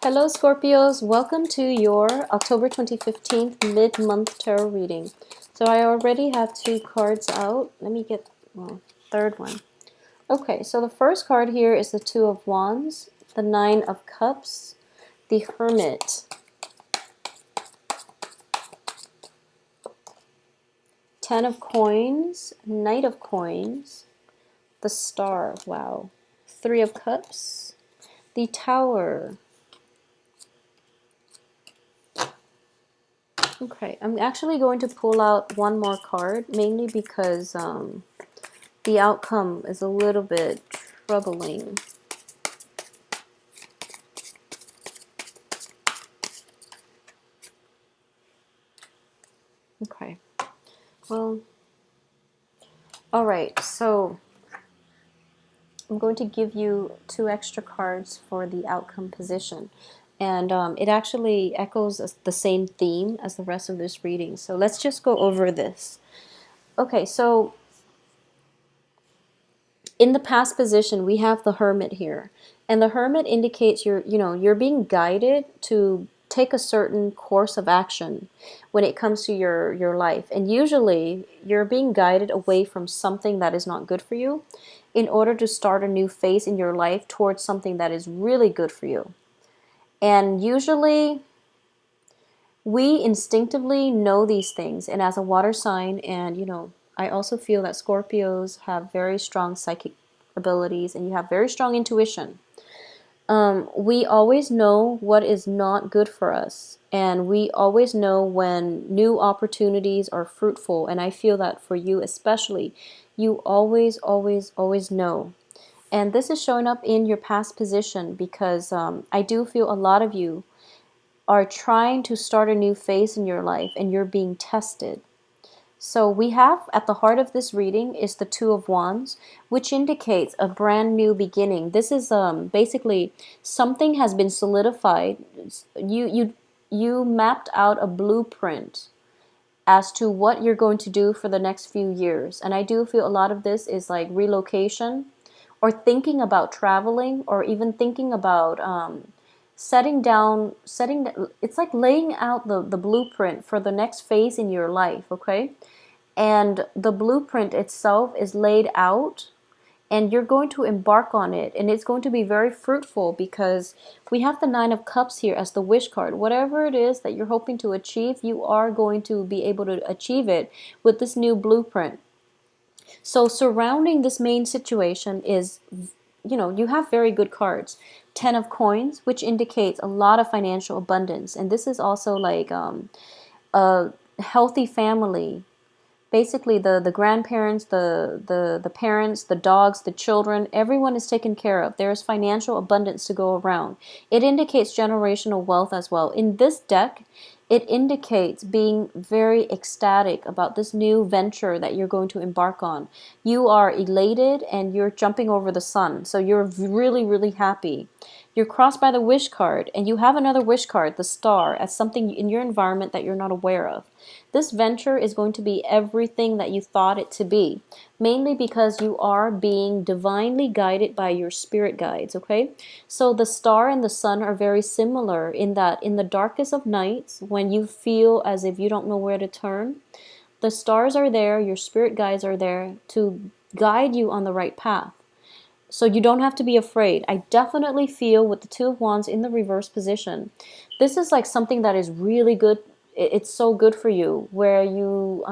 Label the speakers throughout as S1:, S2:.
S1: Hello Scorpios, welcome to your October 2015 mid-month tarot reading. So I already have two cards out. Let me get, third one. Okay, so the first card here is the Two of Wands, the Nine of Cups, the Hermit, Ten of Coins, Knight of Coins, the Star, wow, Three of Cups, the Tower. Okay, I'm actually going to pull out one more card, mainly because the outcome is a little bit troubling. Okay, well, all right, so I'm going to give you two extra cards for the outcome position. And it actually echoes the same theme as the rest of this reading. So let's just go over this. Okay, so in the past position, we have the Hermit here. And the Hermit indicates you're being guided to take a certain course of action when it comes to your life. And usually, you're being guided away from something that is not good for you in order to start a new phase in your life towards something that is really good for you. And usually, we instinctively know these things. And as a water sign, and I also feel that Scorpios have very strong psychic abilities and you have very strong intuition. We always know what is not good for us, and we always know when new opportunities are fruitful. And I feel that for you especially, you always, always, always know. And this is showing up in your past position because I do feel a lot of you are trying to start a new phase in your life and you're being tested. So we have at the heart of this reading is the Two of Wands, which indicates a brand new beginning. This is basically something has been solidified. You mapped out a blueprint as to what you're going to do for the next few years. And I do feel a lot of this is like relocation or thinking about traveling or even thinking about it's like laying out the blueprint for the next phase in your life, okay? And the blueprint itself is laid out and you're going to embark on it, and it's going to be very fruitful because we have the Nine of Cups here as the wish card. Whatever it is that you're hoping to achieve, you are going to be able to achieve it with this new blueprint. So surrounding this main situation is, you have very good cards. Ten of Coins, which indicates a lot of financial abundance, and this is also like a healthy family. Basically, the grandparents, the parents, the dogs, the children, everyone is taken care of. There is financial abundance to go around. It indicates generational wealth as well. In this deck, it indicates being very ecstatic about this new venture that you're going to embark on. You are elated and you're jumping over the sun. So you're really, really happy. You're crossed by the wish card, and you have another wish card, the Star, as something in your environment that you're not aware of. This venture is going to be everything that you thought it to be, mainly because you are being divinely guided by your spirit guides, okay? So the Star and the Sun are very similar in that in the darkest of nights, when you feel as if you don't know where to turn, the stars are there, your spirit guides are there to guide you on the right path. So you don't have to be afraid. I definitely feel with the Two of Wands in the reverse position, this is like something that is really good. It's so good for you, where you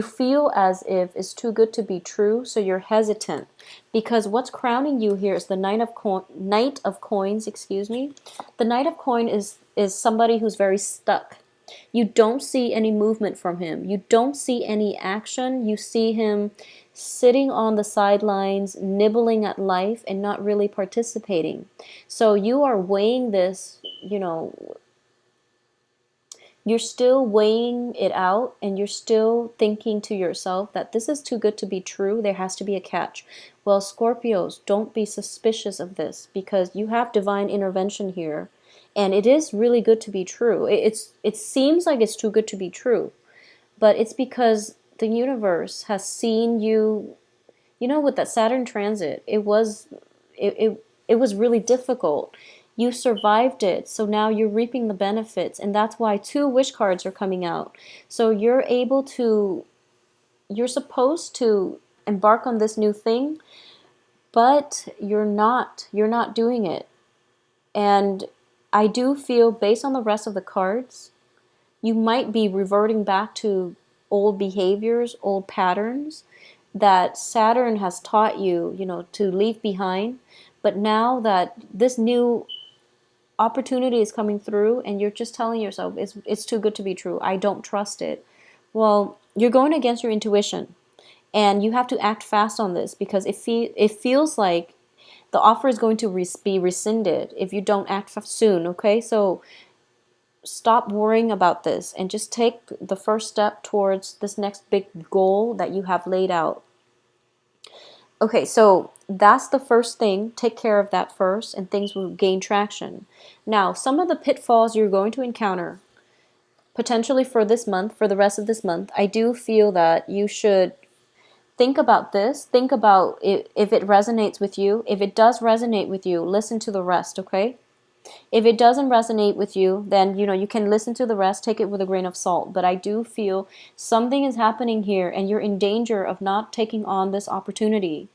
S1: feel as if it's too good to be true, so you're hesitant. Because what's crowning you here is the Knight of Coins, excuse me. The Knight of Coins is somebody who's very stuck. You don't see any movement from him. You don't see any action. You see him sitting on the sidelines, nibbling at life and not really participating. So you are weighing this, you're still weighing it out, and you're still thinking to yourself that this is too good to be true. There has to be a catch. Well, Scorpios, don't be suspicious of this because you have divine intervention here. And it is really good to be true. It seems like it's too good to be true, but it's because the universe has seen you. With that Saturn transit, it was really difficult. You survived it, so now you're reaping the benefits, and that's why 2 wish cards are coming out. So you're supposed to embark on this new thing, but you're not doing it. And I do feel, based on the rest of the cards, you might be reverting back to old behaviors, old patterns that Saturn has taught you, to leave behind. But now that this new opportunity is coming through and you're just telling yourself it's too good to be true, I don't trust it. Well, you're going against your intuition, and you have to act fast on this, because it feels like the offer is going to be rescinded if you don't act soon. Okay, so stop worrying about this and just take the first step towards this next big goal that you have laid out. Okay, so that's the first thing. Take care of that first, and things will gain traction. Now, some of the pitfalls you're going to encounter potentially for this month, for the rest of this month, I do feel that you should think about this. Think about it, if it resonates with you. If it does resonate with you, listen to the rest, okay? If it doesn't resonate with you, then you can listen to the rest, take it with a grain of salt. But I do feel something is happening here, and you're in danger of not taking on this opportunity.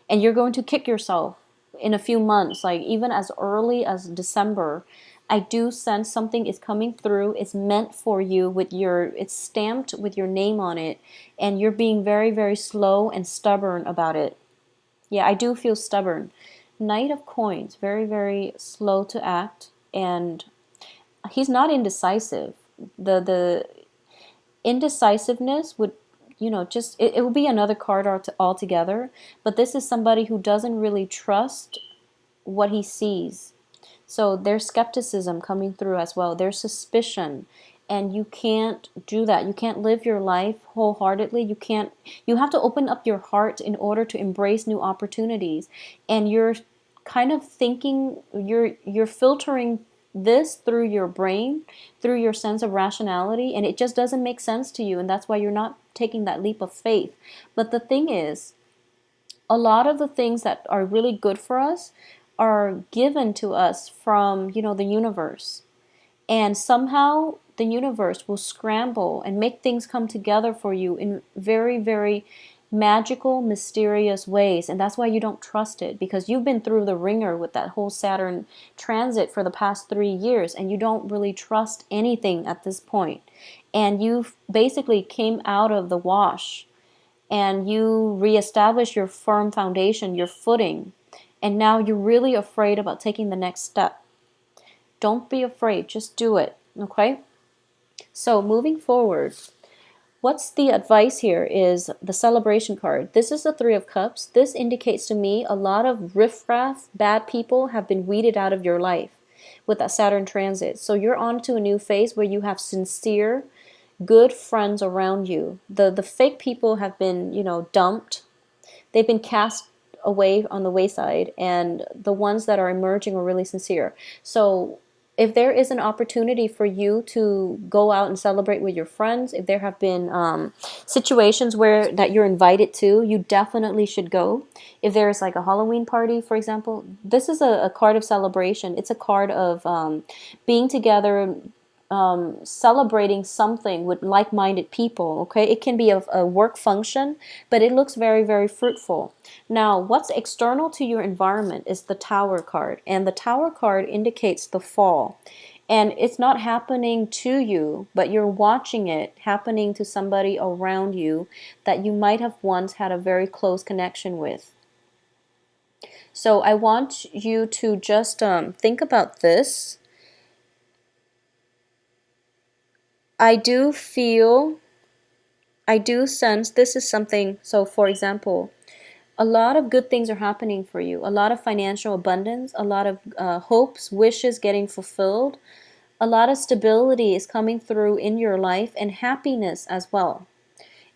S1: And you're going to kick yourself in a few months, like even as early as December. I do sense something is coming through. It's meant for you, it's stamped with your name on it, and you're being very, very slow and stubborn about it. Yeah, I do feel stubborn. Knight of Coins, very, very slow to act, and he's not indecisive. The indecisiveness would, just it would be another card altogether. But this is somebody who doesn't really trust what he sees. So there's skepticism coming through as well. There's suspicion. And you can't do that. You can't live your life wholeheartedly. You have to open up your heart in order to embrace new opportunities. And you're kind of thinking, you're filtering this through your brain, through your sense of rationality, and it just doesn't make sense to you, and that's why you're not taking that leap of faith. But the thing is, a lot of the things that are really good for us are given to us from, the universe. And somehow the universe will scramble and make things come together for you in very, very magical, mysterious ways. And that's why you don't trust it, because you've been through the ringer with that whole Saturn transit for the past 3 years, and you don't really trust anything at this point. And you've basically came out of the wash, and you reestablish your firm foundation, your footing, and now you're really afraid about taking the next step. Don't be afraid, just do it, okay? So moving forward, what's the advice here is the celebration card. This is the 3 of Cups. This indicates to me a lot of riffraff, bad people have been weeded out of your life with that Saturn transit. So you're on to a new phase where you have sincere, good friends around you. The fake people have been, dumped. They've been cast away on the wayside, and the ones that are emerging are really sincere. So if there is an opportunity for you to go out and celebrate with your friends, if there have been situations where that you're invited to, you definitely should go. If there's like a Halloween party, for example, this is a card of celebration. It's a card of being together, celebrating something with like-minded people, okay? It can be a work function, but it looks very, very fruitful. Now, what's external to your environment is the Tower card, and the Tower card indicates the fall. And it's not happening to you, but you're watching it happening to somebody around you that you might have once had a very close connection with. So I want you to just think about this. I do sense this is something. So for example, a lot of good things are happening for you. A lot of financial abundance, a lot of hopes, wishes getting fulfilled. A lot of stability is coming through in your life, and happiness as well.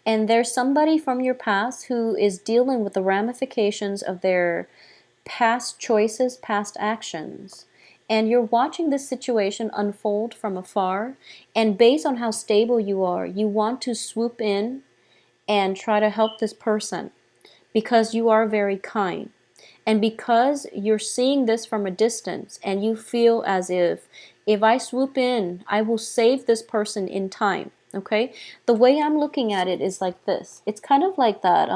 S1: And there's somebody from your past who is dealing with the ramifications of their past choices, past actions. And you're watching this situation unfold from afar. And based on how stable you are, you want to swoop in and try to help this person because you are very kind. And because you're seeing this from a distance and you feel as if I swoop in, I will save this person in time. Okay? The way I'm looking at it is like this. It's kind of like that,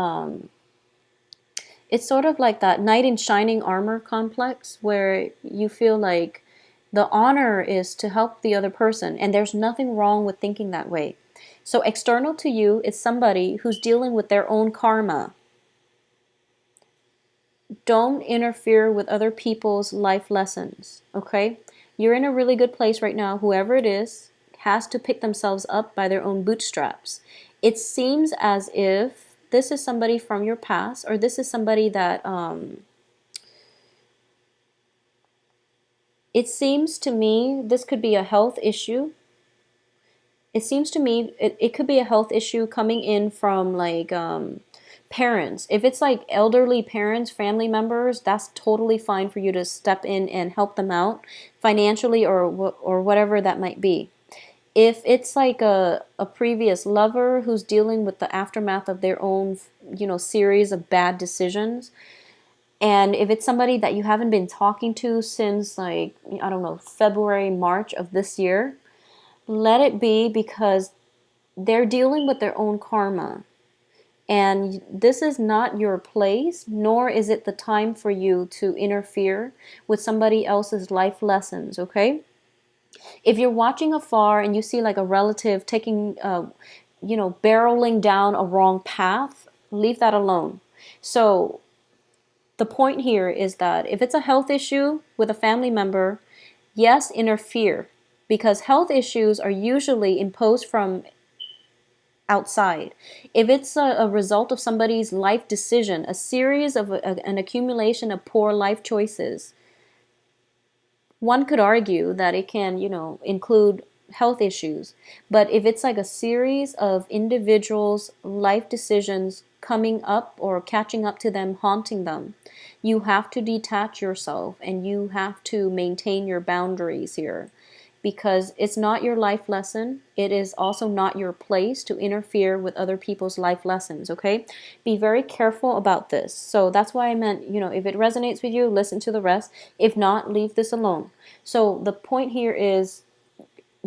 S1: it's sort of like that knight in shining armor complex where you feel like the honor is to help the other person, and there's nothing wrong with thinking that way. So external to you is somebody who's dealing with their own karma. Don't interfere with other people's life lessons, okay? You're in a really good place right now. Whoever it is has to pick themselves up by their own bootstraps. It seems as if this is somebody from your past, or this is somebody that, it seems to me this could be a health issue. It seems to me it could be a health issue coming in from like parents. If it's like elderly parents, family members, that's totally fine for you to step in and help them out financially or whatever that might be. If it's like a previous lover who's dealing with the aftermath of their own, series of bad decisions, and if it's somebody that you haven't been talking to since like, I don't know, February, March of this year, let it be, because they're dealing with their own karma. And this is not your place, nor is it the time for you to interfere with somebody else's life lessons, okay? If you're watching afar and you see like a relative taking, barreling down a wrong path, leave that alone. So the point here is that if it's a health issue with a family member, yes, interfere, because health issues are usually imposed from outside. If it's a result of somebody's life decision, a series of an accumulation of poor life choices, one could argue that it can, include health issues. But if it's like a series of individuals' life decisions coming up or catching up to them, haunting them, you have to detach yourself and you have to maintain your boundaries here, because it's not your life lesson. It is also not your place to interfere with other people's life lessons, okay? Be very careful about this. So that's why I meant, if it resonates with you, listen to the rest. If not, leave this alone. So the point here is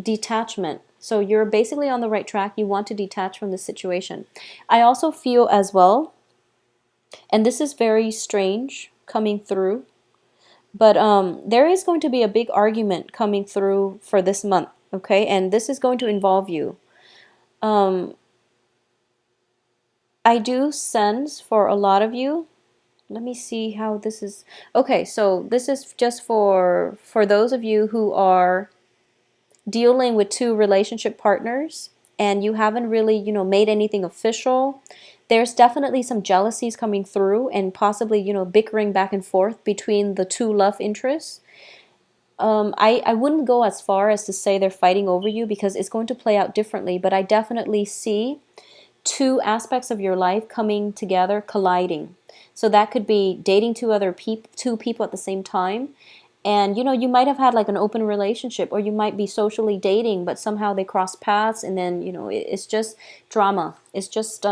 S1: detachment. So you're basically on the right track. You want to detach from the situation. I also feel as well, and this is very strange coming through, but there is going to be a big argument coming through for this month, okay? And this is going to involve you. I do sense for a lot of you, let me see how this is. Okay, so this is just for those of you who are dealing with two relationship partners and you haven't really, made anything official. There's definitely some jealousies coming through and possibly, bickering back and forth between the two love interests. I wouldn't go as far as to say they're fighting over you, because it's going to play out differently, but I definitely see two aspects of your life coming together, colliding. So that could be dating two people at the same time. And you might have had like an open relationship, or you might be socially dating, but somehow they cross paths, and then it's just drama. It's just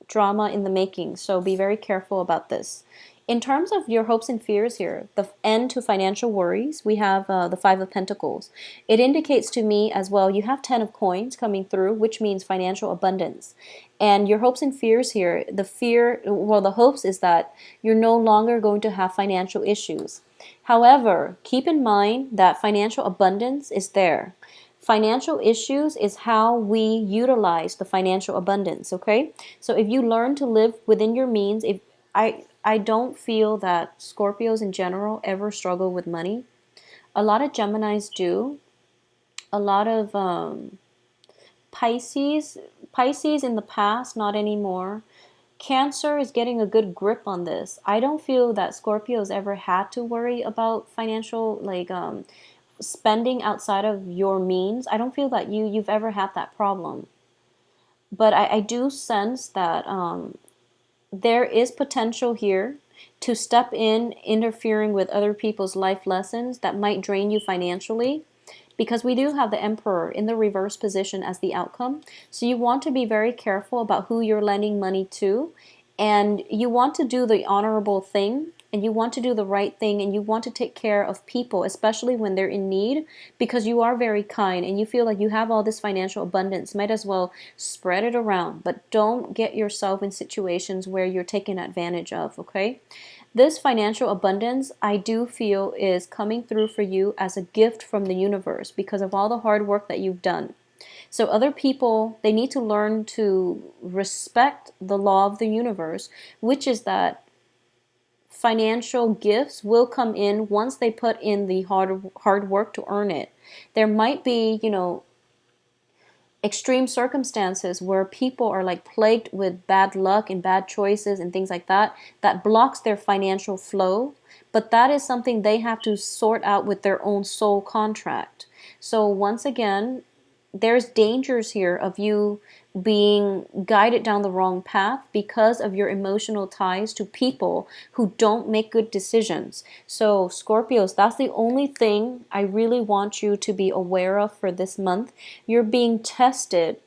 S1: drama in the making. So be very careful about this. In terms of your hopes and fears here, the end to financial worries, we have the Five of Pentacles. It indicates to me as well, you have 10 of coins coming through, which means financial abundance. And your hopes and fears here, the hopes is that you're no longer going to have financial issues. However, keep in mind that financial abundance is there. Financial issues is how we utilize the financial abundance, okay? So if you learn to live within your means, I don't feel that Scorpios in general ever struggle with money. A lot of Geminis do. A lot of Pisces in the past, not anymore. Cancer is getting a good grip on this. I don't feel that Scorpios ever had to worry about financial, like spending outside of your means. I don't feel that you've ever had that problem. But I do sense that there is potential here to step in, interfering with other people's life lessons that might drain you financially, because we do have the Emperor in the reverse position as the outcome. So you want to be very careful about who you're lending money to, and you want to do the honorable thing and you want to do the right thing, and you want to take care of people, especially when they're in need, because you are very kind and you feel like you have all this financial abundance. Might as well spread it around, but don't get yourself in situations where you're taken advantage of, okay? This financial abundance, I do feel, is coming through for you as a gift from the universe because of all the hard work that you've done. So other people, they need to learn to respect the law of the universe, which is that financial gifts will come in once they put in the hard work to earn it. There might be, extreme circumstances where people are like plagued with bad luck and bad choices and things like that, that blocks their financial flow. But that is something they have to sort out with their own soul contract. So once again, there's dangers here of you being guided down the wrong path because of your emotional ties to people who don't make good decisions. So Scorpios, that's the only thing I really want you to be aware of for this month. You're being tested.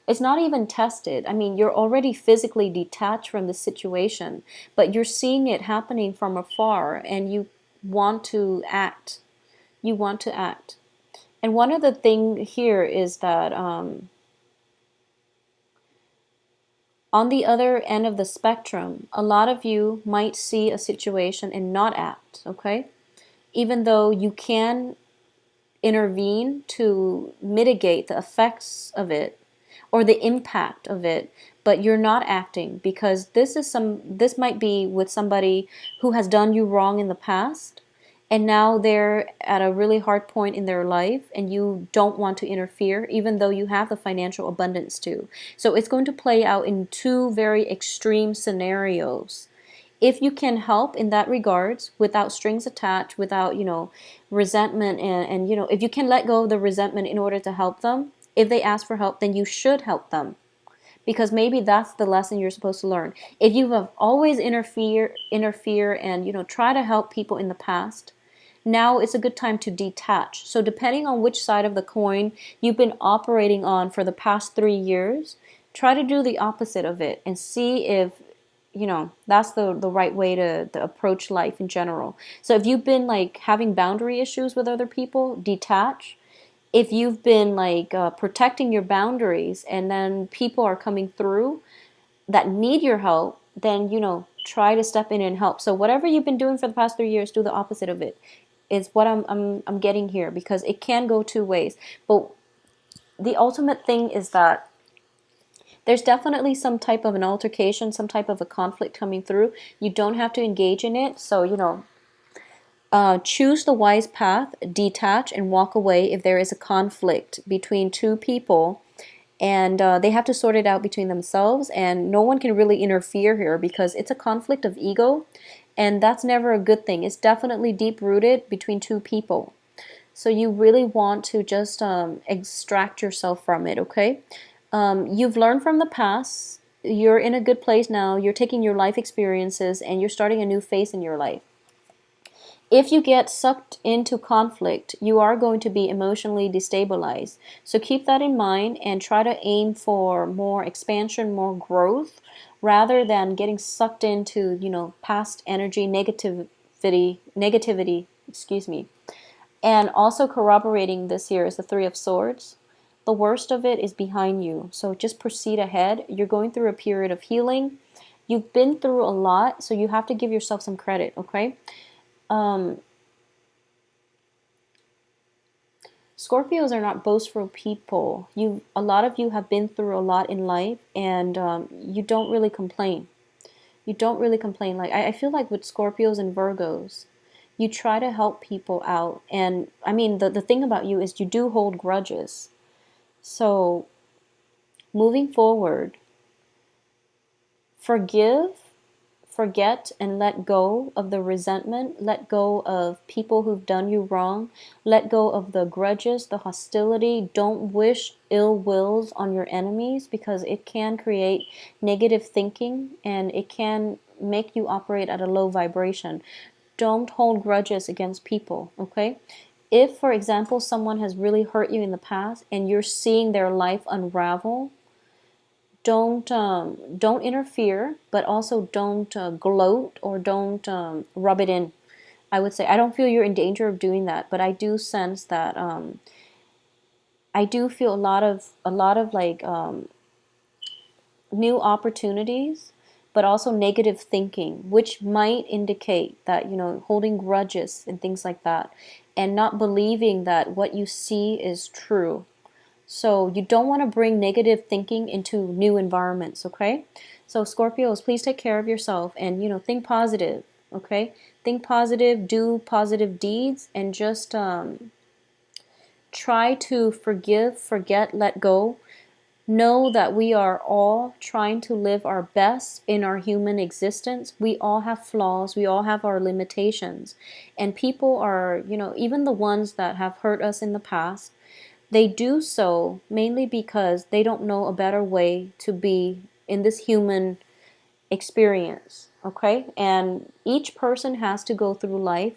S1: It's not even tested. I mean, you're already physically detached from the situation, but you're seeing it happening from afar and you want to act. You want to act. And one of the things here is that on the other end of the spectrum, a lot of you might see a situation and not act, okay? Even though you can intervene to mitigate the effects of it or the impact of it, but you're not acting because this might be with somebody who has done you wrong in the past, and now they're at a really hard point in their life and you don't want to interfere even though you have the financial abundance too. So it's going to play out in two very extreme scenarios. If you can help in that regards without strings attached, without, resentment, and if you can let go of the resentment in order to help them, if they ask for help, then you should help them, because maybe that's the lesson you're supposed to learn. If you have always interfere and try to help people in the past, now it's a good time to detach. So depending on which side of the coin you've been operating on for the past 3 years, try to do the opposite of it and see if that's the right way to approach life in general. So if you've been like having boundary issues with other people, detach. If you've been like protecting your boundaries and then people are coming through that need your help, then try to step in and help. So whatever you've been doing for the past 3 years, do the opposite of it. Is what I'm getting here, because it can go two ways. But the ultimate thing is that there's definitely some type of an altercation, some type of a conflict coming through. You don't have to engage in it. So choose the wise path, detach, and walk away if there is a conflict between two people, and they have to sort it out between themselves, and no one can really interfere here because it's a conflict of ego, and that's never a good thing. It's definitely deep-rooted between two people. So you really want to just extract yourself from it, okay? You've learned from the past. You're in a good place now. You're taking your life experiences and you're starting a new phase in your life. If you get sucked into conflict, you are going to be emotionally destabilized. So keep that in mind and try to aim for more expansion, more growth, rather than getting sucked into, past energy, negativity, excuse me. And also corroborating this here is the Three of Swords. The worst of it is behind you. So just proceed ahead. You're going through a period of healing. You've been through a lot, so you have to give yourself some credit, okay? Scorpios are not boastful people. A lot of you have been through a lot in life, and you don't really complain. You don't really complain. Like I feel like with Scorpios and Virgos, you try to help people out. And I mean, the thing about you is you do hold grudges. So moving forward, forgive, forget, and let go of the resentment. Let go of people who've done you wrong. Let go of the grudges, the hostility. Don't wish ill wills on your enemies, because it can create negative thinking and it can make you operate at a low vibration. Don't hold grudges against people, okay? If, for example, someone has really hurt you in the past and you're seeing their life unravel, don't interfere, but also don't gloat or don't rub it in. I would say I don't feel you're in danger of doing that, but I do sense that I do feel a lot of like new opportunities, but also negative thinking, which might indicate that, holding grudges and things like that, and not believing that what you see is true. So you don't want to bring negative thinking into new environments, okay? So Scorpios, please take care of yourself and, think positive, okay? Think positive, do positive deeds, and just try to forgive, forget, let go. Know that we are all trying to live our best in our human existence. We all have flaws. We all have our limitations. And people are, even the ones that have hurt us in the past, they do so mainly because they don't know a better way to be in this human experience, okay? And each person has to go through life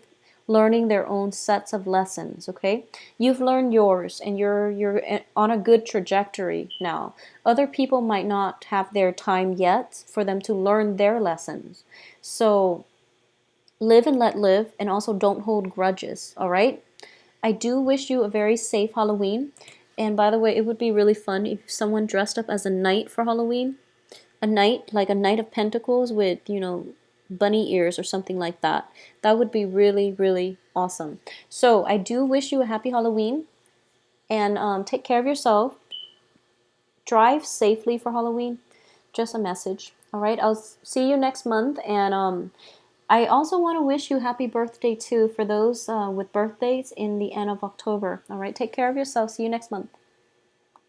S1: learning their own sets of lessons, okay? You've learned yours and you're on a good trajectory now. Other people might not have their time yet for them to learn their lessons. So live and let live, and also don't hold grudges, all right? I do wish you a very safe Halloween. And by the way, it would be really fun if someone dressed up as a knight for Halloween. A knight, like a knight of pentacles with, bunny ears or something like that. That would be really, really awesome. So I do wish you a happy Halloween, and take care of yourself. Drive safely for Halloween. Just a message. All right, I'll see you next month. And I also want to wish you happy birthday too for those with birthdays in the end of October. All right, take care of yourself. See you next month.